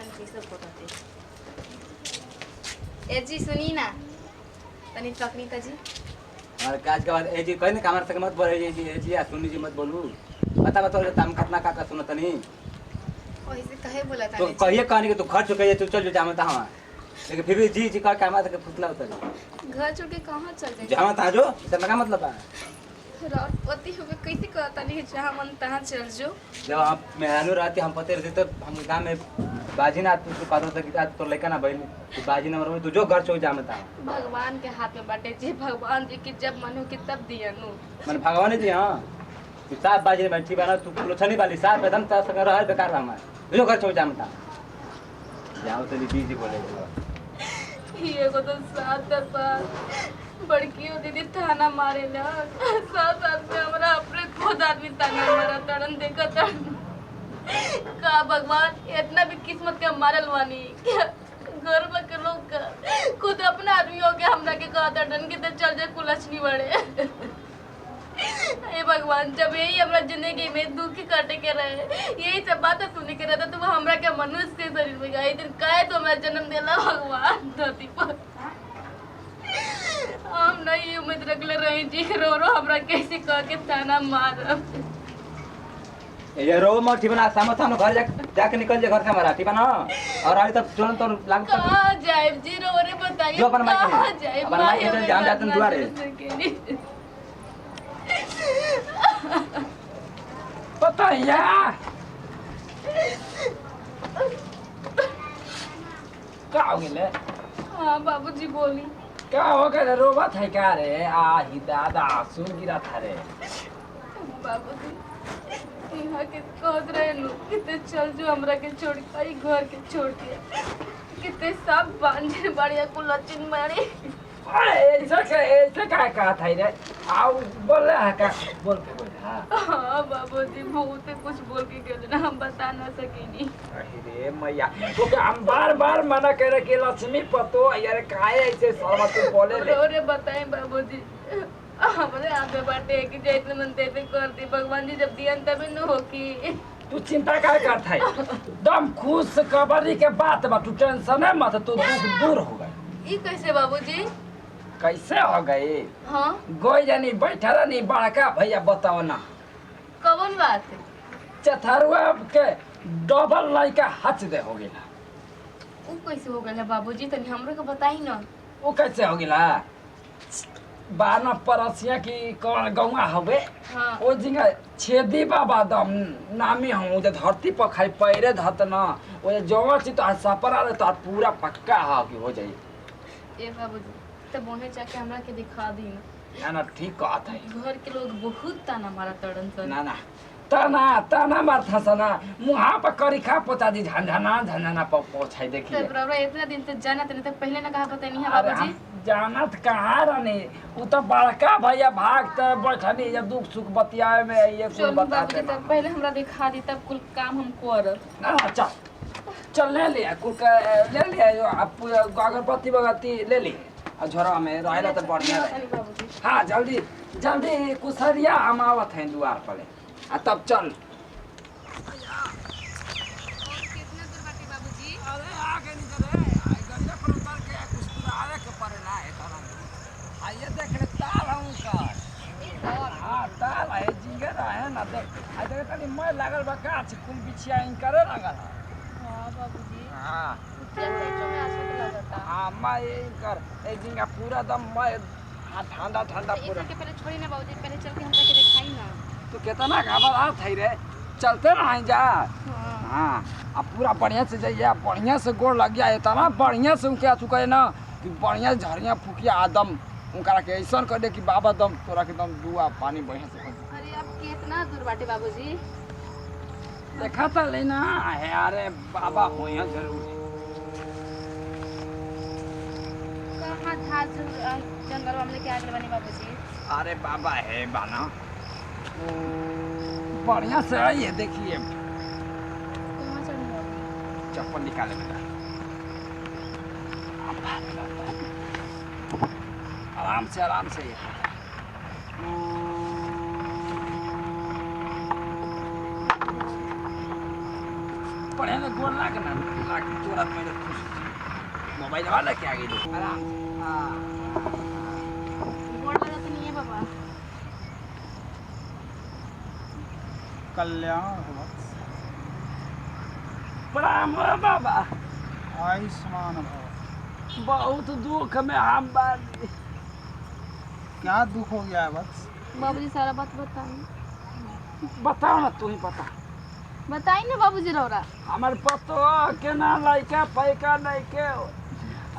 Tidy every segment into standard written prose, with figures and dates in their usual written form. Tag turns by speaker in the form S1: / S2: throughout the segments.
S1: तन कैसे फोटोते ए जी सुनी ना तनी पकड़ी त जी
S2: और काज के बाद ए जी कहीं कमर से मत बोले जी ए जी सुनी जी मत बोलू बता बता तुम कितना का सुनो तनी
S1: ओइसे कहे बोला था
S2: तो कहिए कहानी कि तू घर चुके तू चल जो जाम ता हवा लेकिन फिर भी जी जी का हमारा तक फुसला उतर
S1: घर छोड़ के कहां चल जाए
S2: जहां ता जो इतना का मतलब है
S1: रात पति हो गए कैसे कहता नहीं जहां मन तहां चल जो
S2: जब आप मेहरानू रहती हम पते रहते तो हम गांव में बाजी ना तू कहता था कि तो लड़का ना बहन तू बाजी ना मरो तू जो घर चो जाम ता
S1: भगवान के हाथ में बाटे जी भगवान जी की जब मन हो कि तब दिया नु
S2: मन भगवान जी हां तू साथ बाजी में बैठी बना तू लोछनी वाली साथ एकदम ता सकर रह बेकार हमार जो घर चो जाम ता जाओ तो जी जी बोले
S1: ये को तो साथ बड़की हो दीदी थाना मारे ना साथ से हमरा अपने खुद आदमी ताना मारा तड़न देखा का भगवान इतना भी किस्मत के मारल वानी घर में के लोग का खुद अपना आदमी हो के हमरा के कहा तड़न के तो चल जाए कुलछनी बड़े हे भगवान जब यही हमरा जिंदगी में दुख काटे के रहे यही सब बात सुने के रहता तो हमरा के मनुष्य के शरीर में गई दिन काहे तो हमरा जन्म देला भगवान धरती पर हम नहीं उम्मीद रखले रही जी रो रो हमरा कैसे कह के ताना मार
S2: ये रो मत ठीक बना सामने घर जाके निकल जा घर से हमारा ठीक बना और आज तक तुरंत तो लाग
S1: कहां जाए जी रो रे बताइए
S2: जो अपन माइक
S1: कहां जाए
S2: अपन माइक चल जाम जातन दुआरे
S3: बताइया का हो गेले
S1: हां बाबूजी बोली
S3: क्या हो गए रोबत है क्या रे आ ही दादा सुन गिरा था रे
S1: बाबूजी यहाँ के कहत रहे नु किते चल जो हमरा के छोड़ के आई घर के छोड़ के किते सब बांझे बढ़िया कुलचिन मारी
S3: अरे ऐसे का कहा था रे आओ बोल रहा है का बोल के बोल
S1: हाँ बाबूजी बहुत कुछ बोल के गए ना हम बता ना सकेनी
S3: अरे मैया तो क्या हम बार मना करे कि लक्ष्मी पतो यार काहे ऐसे सर्व तू बोले रे
S1: रे बताएं बाबूजी हमरे आगे बाटे कि जैसे मन तैसे करती भगवान जी जब दियन तब न हो कि
S3: तू चिंता काय करत है दम खुश कबरी के बात बा तू टेंशन मत तू दुख दूर हो गई
S1: ई कैसे बाबूजी
S3: कैसे हो गए
S1: हाँ
S3: गोई जानी बैठा नहीं बड़का भैया बताओ ना
S1: कौन बात है
S3: चथरुआ के डबल लड़का हच दे हो गेला
S1: वो कैसे हो गया बाबूजी तनी हमरो के बताई ना
S3: वो कैसे हो गेला बाना परसिया की कौन गौवा हवे
S1: हाँ
S3: ओ जिंगा छेदी बाबा दम नामी हम जे धरती पर खाई पैरे धत ना ओ जवा ची तो सपरा रे तो पूरा पक्का हा कि हो जाई
S1: ए बाबूजी तो बोने जाके हमरा के दिखा दी ना
S3: ना ठीक कहत है
S1: घर के लोग बहुत ताना मारा तड़न सन
S3: ना तना माथा सना मुहा पर करिखा पोता दी झंझना पर पोछाई देखिए
S1: तो बराबर इतना दिन से जाना तने तो पहले ना कहा पता नहीं है
S3: अरे
S1: बाबूजी
S3: हम जानत कहाँ रहनी उ तो बड़का भैया भागत बैठनी जब दुख सुख बतियाए में ये कुल
S1: चल
S3: बताते
S1: बाबूजी तब पहले हमरा दिखा दी तब कुल काम हम करब
S3: ना चल ले ले कुल का ले ले आप अगरबत्ती बगत्ती ले ले और झोरा में रहला तो बढ़िया रहे
S1: बाबूजी
S3: हाँ जल्दी कुसरिया हम आवत हैं द्वार पर आ तब चल
S1: कितना दूर बाटे बाबूजी
S3: अरे आगे निकल रे गंजा पर उतर के कुछ आवे के पड़ेला है तरह आइए देख ले ताल हूं कर हां ताल है जिगर है ना देख आ देख तनी मैं लागल बा गाछ कुल बिछिया इन करे लागल
S1: हां बाबूजी
S3: हां
S1: क्या पेटो में आंसू लगता
S3: हां मैं इन कर ए जिंगा पूरा दम मैं ठंडा पूरा
S1: के पहले छोड़ी ना बाबूजी पहले चल के हमरा के दिखाई ना
S3: तू कितना घबरात है रे चलते ना जा हाँ अब पूरा बढ़िया से जाइए बढ़िया से गोड़ लग गया इतना बढ़िया से उनके चुका है ना कि बढ़िया झड़िया फूकिया आदम उनका के ऐसा कर दे कि बाबा दम तोरा के दम दुआ पानी बढ़िया से
S1: अरे अब कितना दूर बाटे बाबूजी
S3: देखा था लेना है अरे बाबा हो यहाँ जरूर
S1: कहाँ था जंगल में क्या आगे बने बाबूजी
S3: अरे बाबा है बाना बढ़िया से आइए देखिए
S1: कहाँ चढ़ी
S3: चप्पल निकाले बेटा आराम से बढ़िया ना गोल लाग ना लाग तुरंत मेरे खुश मोबाइल वाला क्या गई आराम
S1: गोड़ लगा तो नहीं है बाबा।
S4: कल्याण हो
S3: प्रणाम बाबा।
S4: आयुष्मान भव।
S3: बहुत दुख में हम बानी।
S4: क्या दुख हो गया है वत्स?
S1: बाबूजी सारा बात बताई।
S3: बताओ ना तू ही बता।
S1: बताई ना बाबूजी रौरा।
S3: हमारे पतो के ना लड़का पैका नहीं के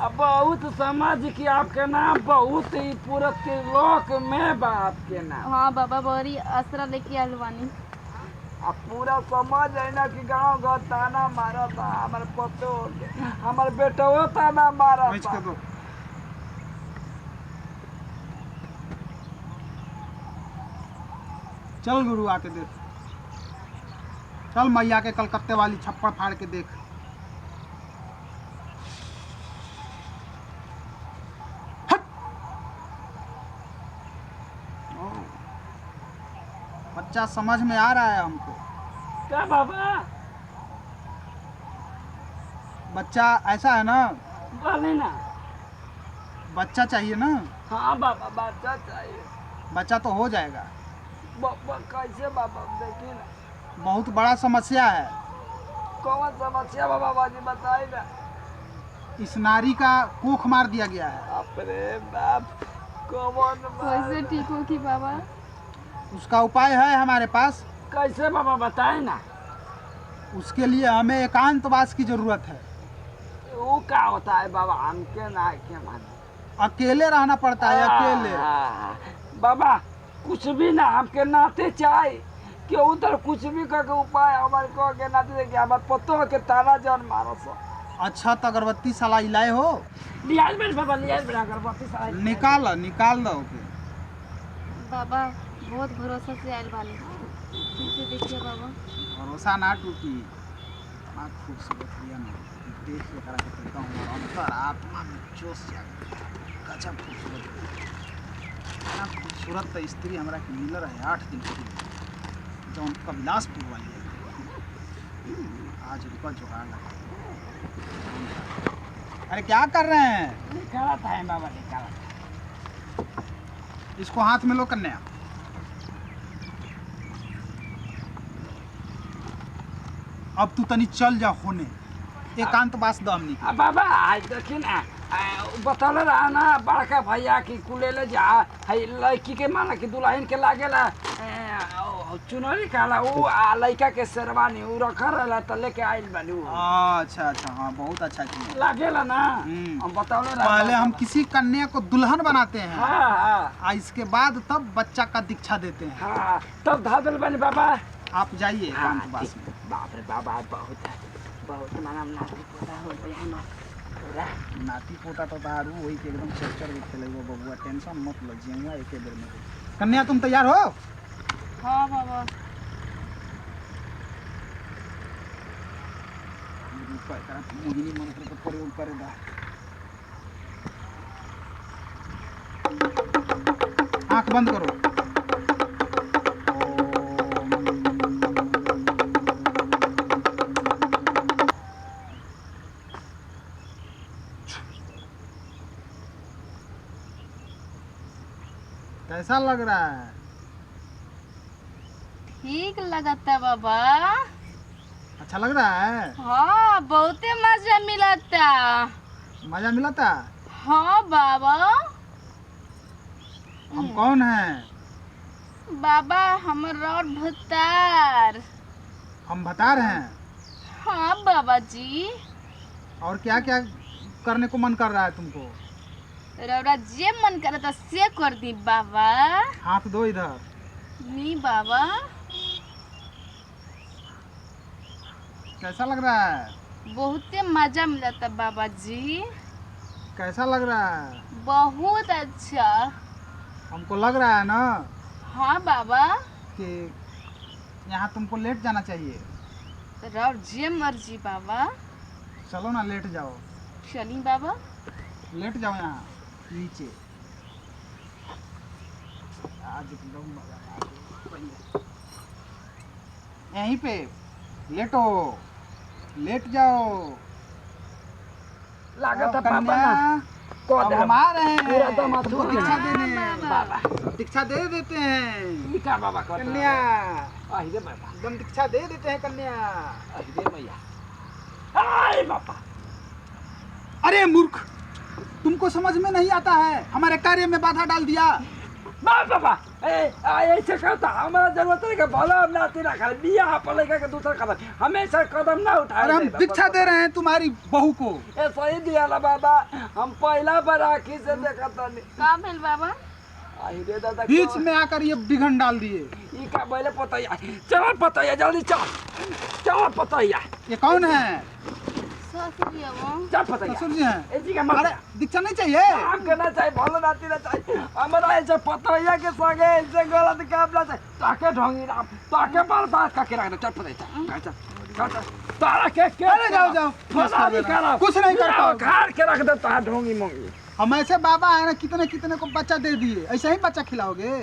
S3: अब बहुत समझ कि आपके नाम बहुत ही पूरा त्रिलोक में बाप के नाम।
S1: हाँ बाबा बड़ी आसरा लेके आयल बानी।
S3: अब पूरा समझ है ना कि गांव घर ताना मारा था हमारे पतो हमारे बेटो ताना मारा
S4: मिच
S3: था।
S4: के दो। चल गुरु आके देख। चल मैया के कलकत्ते वाली छप्पड़ फाड़ के देख। हट! ओ, बच्चा समझ में आ रहा है हमको।
S3: क्या बाबा
S4: बच्चा ऐसा है ना,
S3: बोले ना।
S4: बच्चा चाहिए ना,
S3: हाँ बाबा बच्चा चाहिए।
S4: बच्चा तो हो जाएगा।
S3: बाबा कैसे बाबा देखिए ना
S4: बहुत बड़ा समस्या है।
S3: कौन समस्या बाबा बाजी बताई ना।
S4: इस नारी का कोख मार दिया गया है।
S3: अपने बाप कौन
S1: कैसे ठीक हो कि बाबा?
S4: उसका उपाय है हमारे पास।
S3: कैसे बाबा बताए ना।
S4: उसके लिए हमें एकांतवास की जरूरत है।
S3: वो क्या होता है बाबा हमके ना के माने।
S4: अकेले रहना पड़ता है, अकेले।
S3: बाबा कुछ भी ना हमके नाते चाहे कि उधर कुछ भी करके उपाय हमारे को के नाते दे कि हमारे पत्तों के तारा जान मारो सो।
S4: अच्छा तो अगरबत्ती साला इलाय हो।
S3: लियाज में बाबा लियाज में अगरबत्ती सारा
S4: निकाल दो ओके।
S1: बाबा बहुत भरोसा से आयल बानी। ठीक से देखिए बाबा।
S4: भरोसा ना टूटी। इतना खूबसूरत लिया ना, देख के करा के कहता हूँ अंतर आत्मा में जोश जागे। गजब खूबसूरत है। इतना खूबसूरत तो स्त्री हमारा के मिल रहा है 8 दिन पहले जौन कबिलासपुर वाली है। आज रुका जुगाड़ लगा। अरे क्या कर रहे हैं?
S3: निकाला था बाबा निकाला।
S4: इसको हाथ में लो कन्या। अब तू तनी चल जा होने एकांतवास दमनी।
S3: बाबा आज देखिए ना बतल रहा ना बड़का भैया की कुलेले जा है लड़की के माना कि दुल्हन के लागेला चुनरी काला वो लड़का के शेरवानी वो रखा रहला त लेके आइल बानी वो।
S4: अच्छा हाँ बहुत अच्छा किया।
S3: लागेला ना हम बतौले रहा।
S4: पहले हम किसी कन्या को दुल्हन बनाते हैं।
S3: हाँ
S4: इसके बाद तब बच्चा का दीक्षा देते हैं।
S3: हाँ तब धादल बने बाबा।
S4: आप जाइए एकांतवास में।
S3: बाप रे बाबा बहुत बहुत माना नाती पोता हो गया ना पूरा।
S4: नाती पोता तो दारू वही के एकदम चक्कर में खेले वो बबुआ टेंशन मत लो जिऊंगा एक बेर में। कन्या तुम तैयार हो?
S1: हाँ बाबा।
S4: मोहिनी मंत्र का प्रयोग करेगा। आंख बंद करो। कैसा लग रहा है?
S1: ठीक लगता बाबा।
S4: अच्छा लग रहा है?
S1: हाँ बहुते मजा मिलता।
S4: मजा मिला था?
S1: हाँ बाबा।
S4: हम कौन हैं?
S1: बाबा हमर और भतार।
S4: हम बता रहे हैं।
S1: हाँ बाबा जी।
S4: और क्या क्या करने को मन कर रहा है तुमको?
S1: रौरा जे मन करता से कर दी बाबा।
S4: हाथ दो इधर।
S1: नी बाबा।
S4: कैसा लग रहा है?
S1: बहुते मजा मिलता बाबा जी।
S4: कैसा लग रहा है?
S1: बहुत अच्छा।
S4: हमको लग रहा है ना
S1: हाँ बाबा।
S4: कि यहाँ तुमको लेट जाना चाहिए।
S1: रौर जे मर्जी बाबा।
S4: चलो ना लेट जाओ।
S1: चली बाबा।
S4: लेट जाओ यहाँ नीचे। आज एकदम मजा आ गया। यहीं पे लेटो। लेट जाओ।
S3: लागत है
S4: कन्या,
S3: पापा ना को
S4: अब
S3: दे
S4: हम आ रहे हैं
S3: पूरा दामाद
S4: तुमको
S3: को
S4: दीक्षा
S3: दे।
S4: देने।
S3: बाबा
S4: दीक्षा दे देते हैं
S3: ई का बाबा को
S4: कन्या,
S3: आई रे बाबा
S4: एकदम दीक्षा दे देते हैं कन्या।
S3: आई रे मैया आई बाबा
S4: अरे मूर्ख, तुमको समझ में नहीं आता है, हमारे कार्य में बाधा डाल दिया।
S3: बाबा ऐसे कहता हमारा जरूरत नहीं का भला हम नाते ना खा बिया पर लेकर के दूसरा कदम हमेशा कदम ना उठाए
S4: और हम दीक्षा दे रहे हैं तुम्हारी बहू को।
S3: ए सही दिया ला बाबा हम पहला बार आँखी से देखा था
S1: का भेल बाबा?
S3: आई रे दादा
S4: बीच में आकर ये बिघन डाल दिए।
S3: ई का बोले पतैया चल पतैया जल्दी चल चल पतैया
S4: ये कौन है?
S1: ससुर जी वो
S3: चल पतैया
S4: ससुर जी हैं।
S3: ए जी का
S4: अरे
S3: मत
S4: दीक्षा नहीं चाहिए?
S3: काम करना चाहिए भलो नाती ना चाहिए हमारा ऐसे पतैया के संगे ऐसे गलत काम ना चाहिए ताके ढोंगी ना ताके बार बार काके रखना चल पतैया चल तारा के
S4: अरे जाओ जाओ,
S3: फला नहीं करा
S4: कुछ नहीं करता।
S3: खार के रख दे तारा ढोंगी मोंगी
S4: हम ऐसे बाबा है ना, कितने कितने को बच्चा दे दिए, ऐसे ही बच्चा खिलाओगे?